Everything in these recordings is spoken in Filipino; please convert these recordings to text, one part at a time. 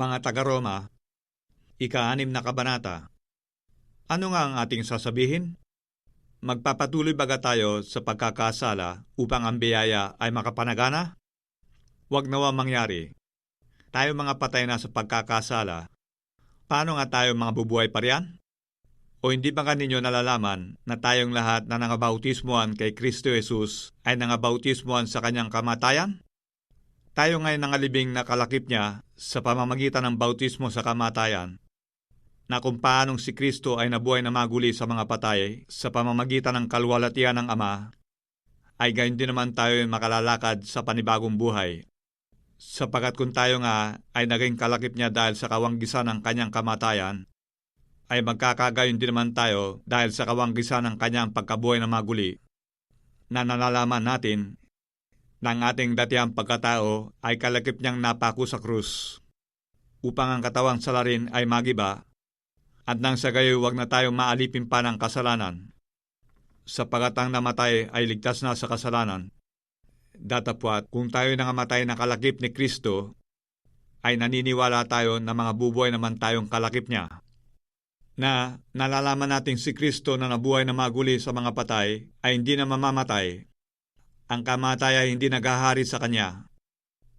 Mga taga-Roma, ika-6 na kabanata. Ano nga ang ating sasabihin? Magpapatuloy baga tayo sa pagkakasala upang ang biyaya ay makapanagana? Huwag nawa mangyari. Tayo mga patay na sa pagkakasala, paano nga tayo mga bubuhay pa riyan? O hindi ba ninyo nalalaman na tayong lahat na nangabautismuhan kay Kristo Jesus ay nangabautismuhan sa kanyang kamatayan? Tayo nga'y nangalibing na kalakip niya sa pamamagitan ng bautismo sa kamatayan, na kung paanong si Kristo ay nabuhay na maguli sa mga patay sa pamamagitan ng kalwalatian ng Ama, ay gayon din naman tayo makalalakad sa panibagong buhay. Sapagat kung tayo nga ay naging kalakip niya dahil sa kawanggisan ng kanyang kamatayan, ay magkakagayon din naman tayo dahil sa kawanggisan ng kanyang pagkabuhay na maguli, na nalalaman natin na ang ating datihang pagkatao ay kalakip niyang napako sa krus, upang ang katawang salarin ay magiba, at nang sa gayo huwag na tayong maalipin pa ng kasalanan, sapagat ang namatay ay ligtas na sa kasalanan. Datapwat, kung tayo nangamatay na kalakip ni Kristo, ay naniniwala tayo na mga bubuhay naman tayong kalakip niya. Na nalalaman natin si Kristo na nabuhay na maguli sa mga patay ay hindi na mamamatay. Ang kamatayan ay hindi naghahari sa kanya,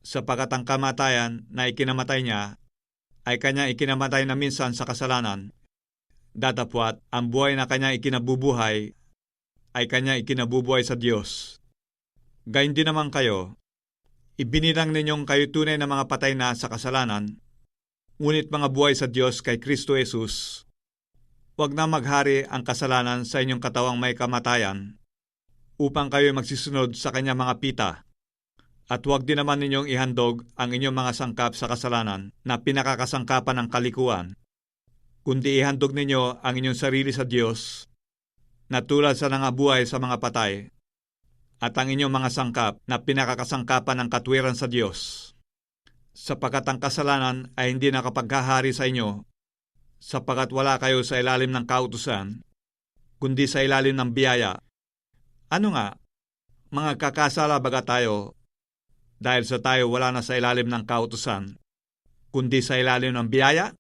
sapagat ang kamatayan na ikinamatay niya ay kanya ikinamatay na minsan sa kasalanan. Datapwat, ang buhay na kanya ikinabubuhay ay kanya ikinabubuhay sa Diyos. Gayon din naman kayo, ibinilang ninyong kayo tunay na mga patay na sa kasalanan, ngunit mga buhay sa Diyos kay Kristo Jesus. Huwag na maghari ang kasalanan sa inyong katawang may kamatayan, upang kayo magsisunod sa kanyang mga pita. At huwag din naman ninyong ihandog ang inyong mga sangkap sa kasalanan na pinakakasangkapan ng kalikuan, kundi ihandog ninyo ang inyong sarili sa Diyos, na tulad sa nangabuhay sa mga patay, at ang inyong mga sangkap na pinakakasangkapan ng katwiran sa Diyos. Sapagat ang kasalanan ay hindi nakapaghahari sa inyo, sapagat wala kayo sa ilalim ng kautusan, kundi sa ilalim ng biyaya. Ano nga? Mga kakasala baga tayo, dahil sa tayo wala na sa ilalim ng kautusan, kundi sa ilalim ng biyaya?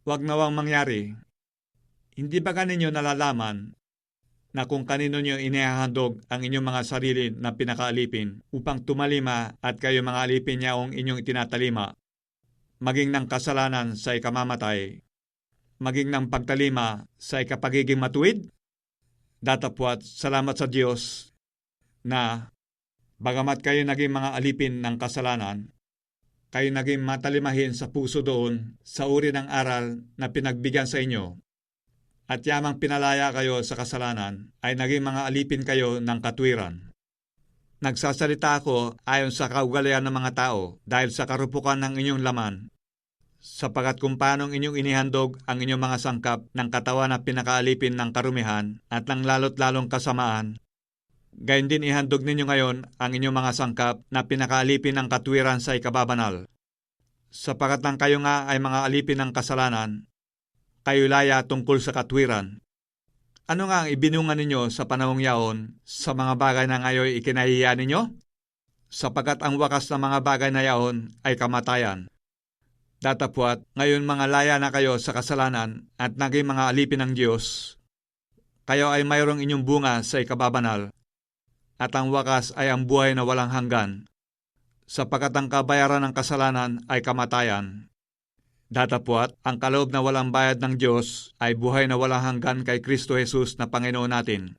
Huwag nawang mangyari. Hindi ba ninyo nalalaman na kung kanino nyo inihahandog ang inyong mga sarili na pinakaalipin upang tumalima at kayo mga alipin niya ang inyong itinatalima, maging ng kasalanan sa ikamamatay, maging ng pagtalima sa ikapagiging matuwid? Datapwat, salamat sa Diyos na bagamat kayo naging mga alipin ng kasalanan, kayo naging matalimahin sa puso doon sa uri ng aral na pinagbigyan sa inyo. At yamang pinalaya kayo sa kasalanan, ay naging mga alipin kayo ng katwiran. Nagsasalita ako ayon sa kaugalian ng mga tao dahil sa karupukan ng inyong laman, sapagat kung paanong inyong inihandog ang inyong mga sangkap ng katawan na pinakaalipin ng karumihan at ng lalot lalong kasamaan, gayon din ihandog ninyo ngayon ang inyong mga sangkap na pinakaalipin ng katwiran sa ikababanal. Sapagat nang kayo nga ay mga alipin ng kasalanan, kayo laya tungkol sa katwiran. Ano nga ang ibinunga ninyo sa panahong yaon sa mga bagay na ngayon ikinahihiya ninyo? Sapagat ang wakas ng mga bagay na yaon ay kamatayan. Datapwat, ngayon mga laya na kayo sa kasalanan at naging mga alipin ng Diyos, kayo ay mayroong inyong bunga sa ikababanal, at ang wakas ay ang buhay na walang hanggan, sapagat ang kabayaran ng kasalanan ay kamatayan. Datapwat, ang kaloob na walang bayad ng Diyos ay buhay na walang hanggan kay Kristo Jesus na Panginoon natin.